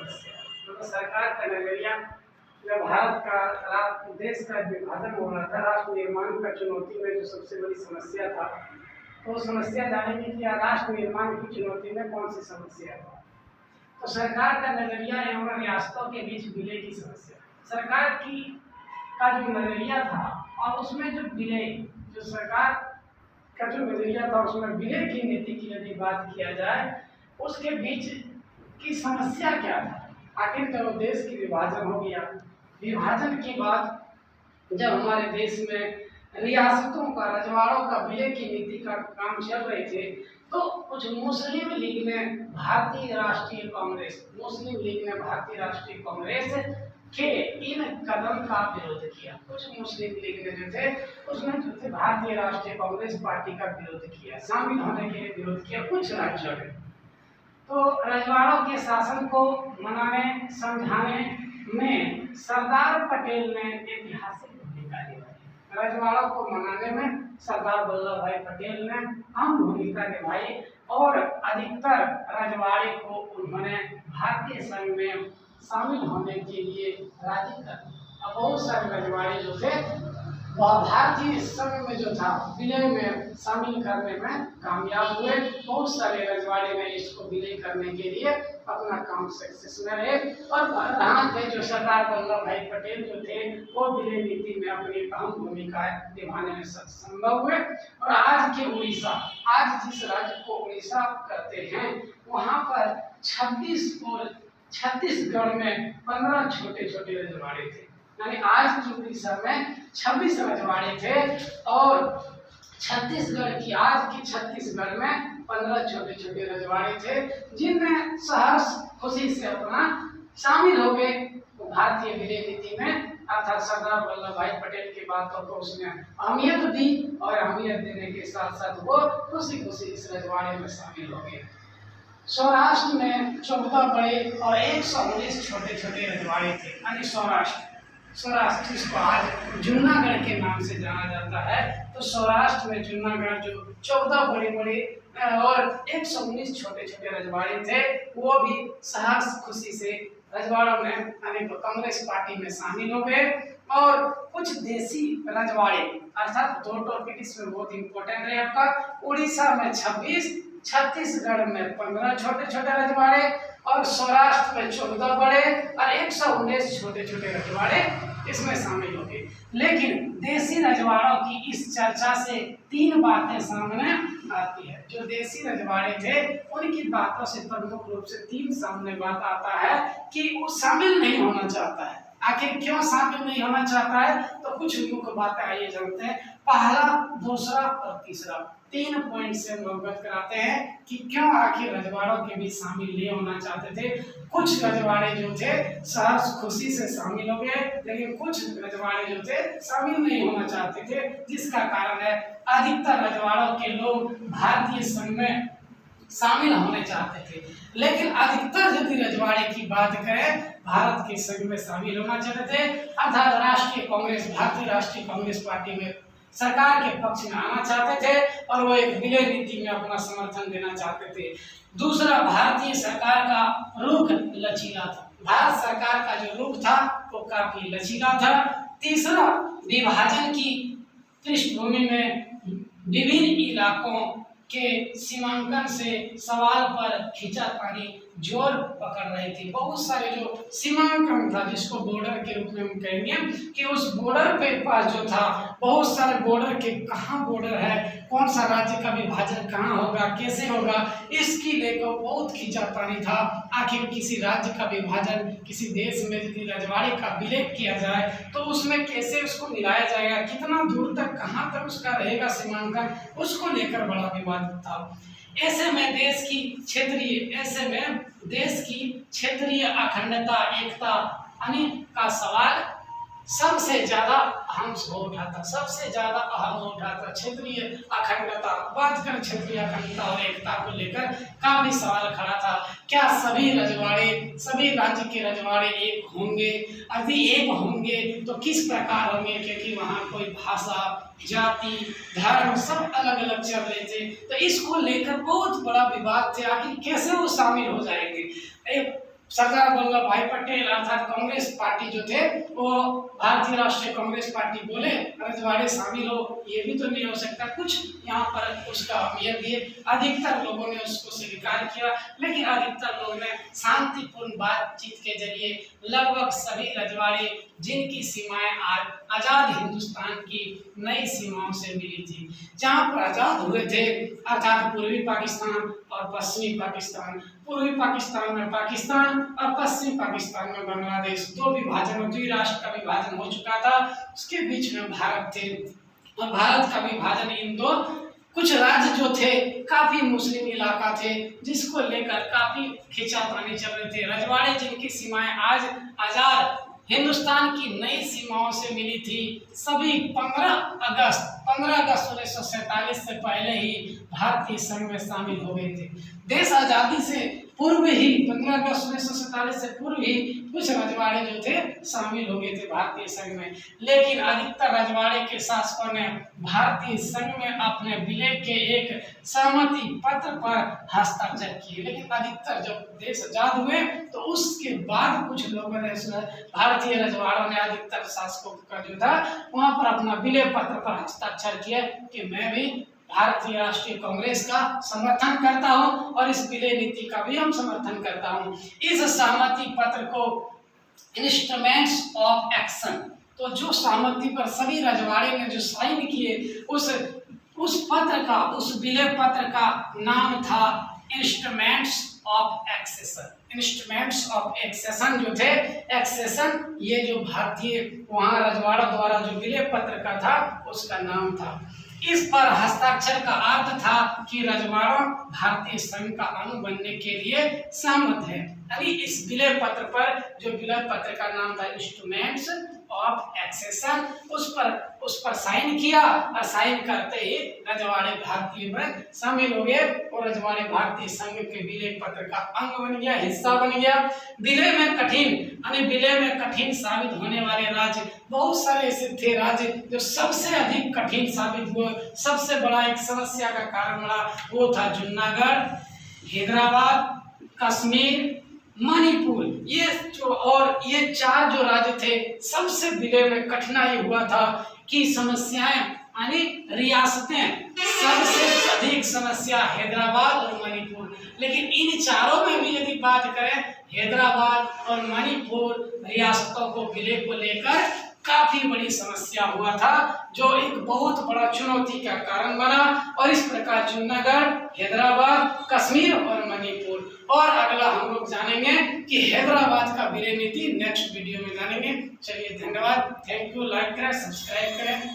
समस्या। मतलब सरकार का नजरिया जब भारत का देश का विभाजन हो रहा था, राष्ट्र निर्माण का चुनौती में जो सबसे बड़ी समस्या था, तो समस्या जानेंगे कि राष्ट्र निर्माण की चुनौती में कौन सी समस्या है। तो सरकार का नजरिया एवं रियासतों के बीच विलय की समस्या। सरकार की का जो नजरिया था और उसमें जो विलय, जो सरकार का जो नजरिया था उसमें विलय की नीति की यदि बात किया जाए, उसके बीच की समस्या क्या था। आखिर जब देश की विभाजन हो गया, विभाजन के बाद जब हमारे देश में रियासतों का, रजवाड़ों का विलय की नीति का काम चल रहे थे, तो कुछ मुस्लिम लीग ने भारतीय राष्ट्रीय कांग्रेस, मुस्लिम लीग ने भारतीय राष्ट्रीय कांग्रेस के इन कदम का विरोध किया। कुछ मुस्लिम लीग ने जो थे उसमें जो थे भारतीय राष्ट्रीय कांग्रेस पार्टी का विरोध किया, शामिल होने के लिए विरोध किया कुछ राज्यों ने। तो रजवाड़ों के शासन को मनाने समझाने में सरदार पटेल ने ऐतिहासिक भूमिका निभाई। रजवाड़ों को मनाने में सरदार वल्लभ भाई पटेल ने अहम भूमिका निभाई और अधिकतर रजवाड़े को उन्होंने भारतीय संघ में शामिल होने के लिए राजी कर दिया। अब बहुत सारे रजवाड़े जो थे वह भारतीय संघ में जो था विलय में शामिल करने में कामयाब हुए। बहुत सारे रजवाड़े ने इसको विलय करने के लिए अपना काम सक्सेस में रहे और यहाँ थे जो सरदार वल्लभ भाई पटेल जो थे वो विलय नीति में अपनी अहम भूमिका निभाने में संभव हुए। और आज के उड़ीसा, आज जिस राज्य को उड़ीसा करते हैं, वहाँ पर 26 और छत्तीसगढ़ में 15 छोटे छोटे रजवाड़े थे। यानी आज की उड़ीसा में 26 रजवाड़े थे और छत्तीसगढ़ की, आज की छत्तीसगढ़ में 15 छोटे छोटे रजवाड़े थे, जिनमें सहर्ष खुशी से अपना शामिल हो गए भारतीय विलय नीति में। अर्थात सरदार वल्लभ भाई पटेल की बातों को उसने अहमियत दी और अहमियत देने के साथ साथ वो खुशी खुशी इस रजवाड़े में शामिल हो गए। सौराष्ट्र में 14 बड़े और 119 छोटे छोटे रजवाड़े थे। यानी सौराष्ट्र जिसको आज जूनागढ़ के नाम से जाना जाता है, तो सौराष्ट्र में जूनागढ़ जो 14 बड़े बड़े और 119 छोटे छोटे रजवाड़े थे, वो भी सहर्ष खुशी से रजवाड़ों में यानी कांग्रेस पार्टी में शामिल हो गए। और कुछ देसी रजवाड़े, अर्थात दो टॉपिक इसमें बहुत इंपॉर्टेंट है आपका। उड़ीसा में 26, छत्तीसगढ़ में 15 छोटे छोटे रजवाड़े और सौराष्ट्र में 14 बड़े और 119 छोटे छोटे रजवाड़े इसमें शामिल हो गए। लेकिन देसी रजवाड़ों की इस चर्चा से 3 बातें सामने आती है। जो देसी रजवाड़े थे उनकी बातों से प्रमुख रूप से 3 सामने बात आता है कि वो शामिल नहीं होना चाहता है। आखिर क्यों शामिल नहीं होना चाहता है, तो कुछ मुख्य बातें आइए जानते हैं। पहला, दूसरा और तीसरा, 3 पॉइंट से हम अवगत कराते हैं कि क्यों आखिर रजवाड़ों के भी शामिल नहीं होना चाहते थे। कुछ रजवाड़े जो थे सहर्ष खुशी से शामिल हो गए, लेकिन कुछ रजवाड़े जो थे शामिल नहीं होना चाहते थे, जिसका कारण है अधिकतर रजवाड़ों के लोग भारतीय संघ में शामिल होने चाहते थे, लेकिन अधिकतर यदि रजवाड़े की बात करें भारत के संघ में शामिल होना चाहते थे। अर्थात राष्ट्रीय कांग्रेस, भारतीय राष्ट्रीय कांग्रेस पार्टी में सरकार के पक्ष में आना चाहते थे और वो एक विलय नीति में अपना समर्थन देना चाहते थे। दूसरा, भारतीय सरकार का रुख लचीला था। भारत सरकार का जो रुख था वो काफी लचीला था। तीसरा, विभाजन की पृष्ठभूमि में विभिन्न इलाकों के सीमांकन से सवाल पर खींचातानी जोर पकड़ रही थी। बहुत सारे जो सीमांकन था, जिसको बॉर्डर के रूप में हम कहेंगे, कि उस बॉर्डर पे पास जो था बहुत सारे बॉर्डर के, कहाँ बॉर्डर है, कौन सा राज्य का विभाजन कहाँ होगा, कैसे होगा, इसकी लेकर बहुत खींचातानी था। आखिर किसी राज्य का विभाजन, किसी देश में यदि रजवाड़े का विलय किया जाए तो उसमें कैसे उसको मिलाया जाएगा, कितना दूर तक, कहाँ तक उसका रहेगा सीमांकन, उसको लेकर बड़ा विवाद था। ऐसे में देश की क्षेत्रीय अखंडता, एकता यानी का सवाल सबसे ज्यादा अहम हो उठा था, सबसे ज्यादा अहम हो उठा था। क्षेत्रीय अखंडता, बात कर क्षेत्रीय अखंडता और एकता को लेकर काफी सवाल खड़ा था। क्या सभी रजवाड़े, सभी राज्य के रजवाड़े एक होंगे? यदि एक होंगे तो किस प्रकार होंगे, क्योंकि वहाँ कोई भाषा, जाति, धर्म सब अलग अलग चल रहे थे। तो इसको लेकर बहुत बड़ा विवाद थे, आखिर कैसे वो शामिल हो जाएंगे। एक सरदार वल्लभ भाई पटेल अर्थात कांग्रेस पार्टी जो थे वो भारतीय राष्ट्रीय कांग्रेस पार्टी बोले, रजवाड़े शामिल हो, ये भी तो नहीं हो सकता, कुछ यहाँ पर उसका अहमियत दिए। अधिकतर लोगों ने उसको स्वीकार किया, लेकिन अधिकतर लोगों ने शांतिपूर्ण बातचीत के जरिए लगभग सभी रजवाड़े जिनकी सीमाएं आज आजाद हिंदुस्तान की नई सीमाओं से मिली थी, जहाँ पर आजाद हुए थे अर्थात पूर्वी पाकिस्तान और पश्चिमी पाकिस्तान, पूर्वी पाकिस्तान में पाकिस्तान और पश्चिमी पाकिस्तान में बांग्लादेश, दो विभाजन, द्विराष्ट्र का विभाजन हो चुका था। उसके बीच में भारत थे और भारत का विभाजन इन दो कुछ राज्य जो थे काफी मुस्लिम इलाका थे, जिसको लेकर काफी खिंचातानी चल रहे थे। रजवाड़े जिनकी सीमाएं आज आजाद हिंदुस्तान की नई सीमाओं से मिली थी, सभी 15 अगस्त 1947 से पहले ही भारतीय संघ में शामिल हो गए थे। देश आजादी से पूर्व ही 15 अगस्त 1947 से पूर्व ही कुछ रजवाड़े जो थे शामिल हो गए थे भारतीय संघ में, लेकिन अधिकतर रजवाड़े के शासकों ने भारतीय संघ में अपने विलय के एक सहमति पत्र पर हस्ताक्षर किए। लेकिन अधिकतर जब देश आजाद हुए तो उसके बाद कुछ लोगों ने, भारतीय रजवाड़ों ने अधिकतर शासकों का जो था वहां पर अपना विलय पत्र पर हस्ताक्षर किया कि मैं भी भारतीय राष्ट्रीय कांग्रेस का समर्थन करता हूं और इस विलय नीति का भी हम समर्थन करता हूं। इस सहमति पत्र को इंस्ट्रूमेंट्स ऑफ एक्शन, तो जो सहमति पर सभी रजवाड़े ने जो साइन किए उस पत्र का, उस विलय पत्र का नाम था instruments of accession. Instruments of accession जो थे, एक्सेशन ये जो भारतीय वहां रजवाड़ा द्वारा जो विलय पत्र का था उसका नाम था। इस पर हस्ताक्षर का अर्थ था कि रजवाड़ा भारतीय संघ का अंग बनने के लिए सहमत है। यानी इस विलय पत्र पर, जो विलय पत्र का नाम था इंस्ट्रूमेंट्स ऑफ एक्सेशन, उस पर साइन किया और साइन करते ही रजवाड़े भारतीय में शामिल हो गए और रजवाड़े भारतीय संघ के विलय पत्र का अंग बन गया, हिस्सा बन गया। विलय में कठिन साबित होने वाले राज्य बहुत सारे ऐसे थे राज्य जो सबसे अधिक कठिन साबित हुए। सबसे बड़ा एक समस्या का कारण बना वो था जूनागढ़, हैदराबाद, कश्मीर, मणिपुर। ये चार जो राज्य थे, सबसे विलय में कठिनाई हुआ था कि समस्याएं यानी रियासतें, सबसे अधिक समस्या हैदराबाद और मणिपुर। लेकिन इन चारों में भी यदि बात करें, हैदराबाद और मणिपुर रियासतों को विलय को लेकर काफी बड़ी समस्या हुआ था, जो एक बहुत बड़ा चुनौती का कारण बना। और इस प्रकार जूनागढ़, हैदराबाद, कश्मीर और मणिपुर। और अगला हम लोग जानेंगे कि हैदराबाद का विलय नीति नेक्स्ट वीडियो में जानेंगे। चलिए धन्यवाद, थैंक यू, लाइक करें, सब्सक्राइब करें।